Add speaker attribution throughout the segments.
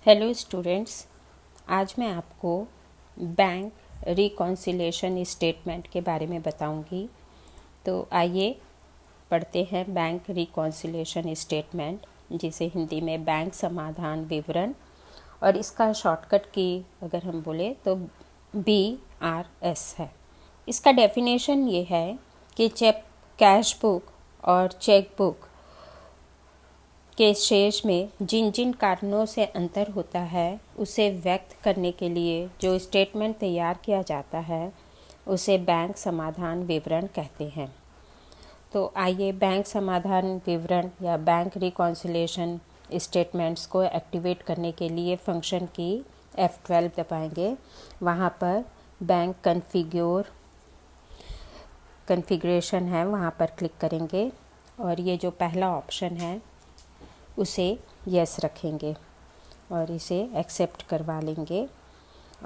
Speaker 1: Hello students, आज मैं आपको बैंक रिकॉन्सिलेशन स्टेटमेंट के बारे में बताऊंगी। तो आइए पढ़ते हैं बैंक रिकॉन्सिलेशन स्टेटमेंट, जिसे हिंदी में बैंक समाधान विवरण, और इसका शॉर्टकट की अगर हम बोले तो BRS है। इसका डेफिनेशन ये है कि कैश बुक और चेक बुक के शेष में जिन जिन कारणों से अंतर होता है उसे व्यक्त करने के लिए जो स्टेटमेंट तैयार किया जाता है उसे बैंक समाधान विवरण कहते हैं। तो आइए बैंक समाधान विवरण या बैंक रिकॉन्सिलेशन स्टेटमेंट्स को एक्टिवेट करने के लिए फंक्शन की F12 दबाएंगे। वहाँ पर बैंक कन्फिग्रेशन है, वहाँ पर क्लिक करेंगे और ये जो पहला ऑप्शन है उसे यस रखेंगे और इसे एक्सेप्ट करवा लेंगे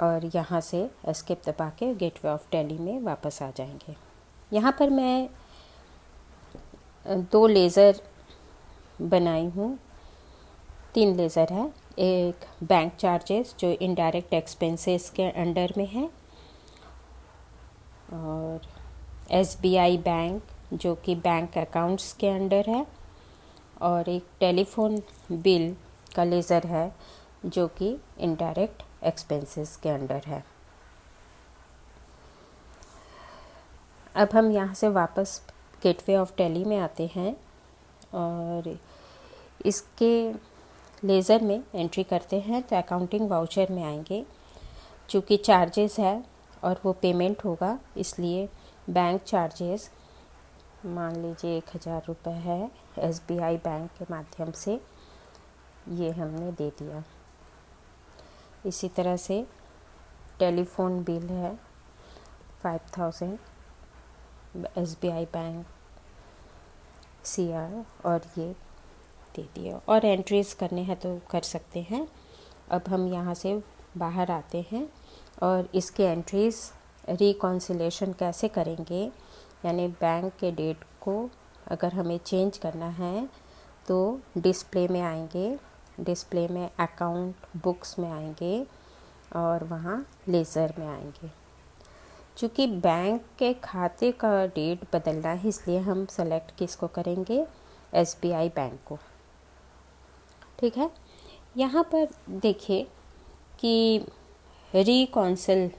Speaker 1: और यहाँ से एस्केप दबा के गेटवे ऑफ दिल्ली में वापस आ जाएंगे। यहाँ पर मैं 2 लेज़र बनाई हूँ, 3 लेज़र है। एक बैंक चार्जेस जो इनडायरेक्ट एक्सपेंसेस के अंडर में है, और SBI बैंक जो कि बैंक अकाउंट्स के अंडर है, और एक टेलीफोन बिल का लेज़र है जो कि इनडायरेक्ट एक्सपेंसेस के अंडर है। अब हम यहाँ से वापस गेटवे ऑफ दिल्ली में आते हैं और इसके लेज़र में एंट्री करते हैं तो अकाउंटिंग वाउचर में आएंगे। चूँकि चार्जेस है और वो पेमेंट होगा, इसलिए बैंक चार्जेस मान लीजिए 1000 रुपये है, SBI बैंक के माध्यम से ये हमने दे दिया। इसी तरह से टेलीफोन बिल है 5000, SBI बैंक CR, और ये दे दिया। और एंट्रीज़ करने हैं तो कर सकते हैं। अब हम यहाँ से बाहर आते हैं और इसके एंट्रीज़ रिकॉन्सिलेशन कैसे करेंगे, यानी बैंक के डेट को अगर हमें चेंज करना है तो डिस्प्ले में आएंगे, डिस्प्ले में अकाउंट बुक्स में आएंगे और वहाँ लेज़र में आएंगे। चूँकि बैंक के खाते का डेट बदलना है इसलिए हम सेलेक्ट किसको करेंगे, SBI बैंक को। ठीक है, यहाँ पर देखिए कि रिकॉन्सिल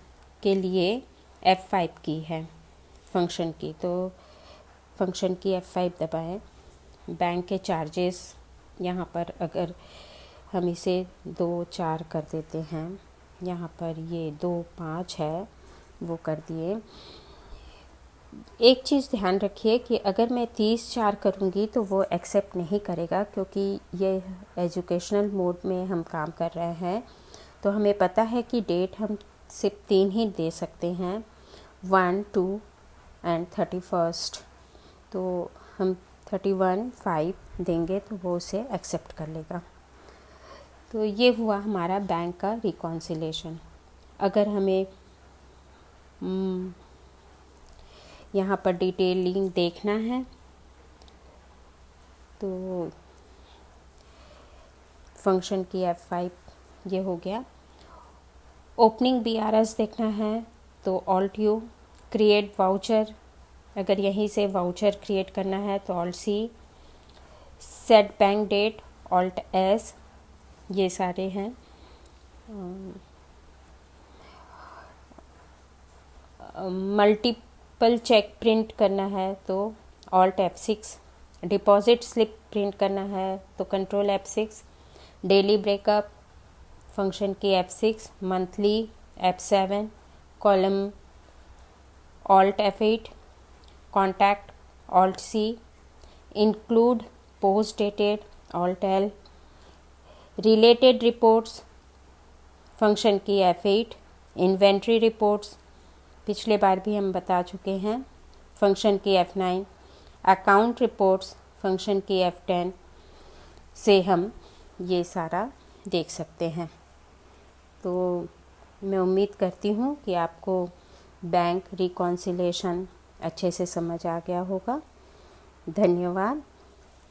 Speaker 1: के लिए F5 की है फंक्शन की, तो फंक्शन की F5 दबाएं। बैंक के चार्जेस यहाँ पर अगर हम इसे 2-4 कर देते हैं, यहाँ पर ये 2-5 है वो कर दिए। एक चीज़ ध्यान रखिए कि अगर मैं 30-4 करूँगी तो वो एक्सेप्ट नहीं करेगा, क्योंकि ये एजुकेशनल मोड में हम काम कर रहे हैं। तो हमें पता है कि डेट हम सिर्फ 3 ही दे सकते हैं, 1, 2 एंड 31। तो हम 31-5 देंगे तो वो उसे एक्सेप्ट कर लेगा। तो ये हुआ हमारा बैंक का रिकॉन्सिलेशन। अगर हमें यहाँ पर डिटेलिंग देखना है तो फंक्शन की F5 ये हो गया। ओपनिंग BRS देखना है तो Alt-U, क्रिएट वाउचर, अगर यहीं से वाउचर क्रिएट करना है तो Alt-C, set bank date Alt-S, ये सारे हैं। मल्टीपल चेक प्रिंट करना है तो Alt-F6, डिपॉजिट स्लिप प्रिंट करना है तो control F6, daily breakup function की F6, monthly F7, column Alt-F8, contact Alt-C, include post dated Alt-L, related reports function की F8, इन्वेंट्री रिपोर्ट्स पिछले बार भी हम बता चुके हैं फंक्शन की F9, अकाउंट रिपोर्ट्स फंक्शन की F10 से हम ये सारा देख सकते हैं। तो मैं उम्मीद करती हूँ कि आपको बैंक रिकॉन्सिलेशन अच्छे से समझ आ गया होगा। धन्यवाद।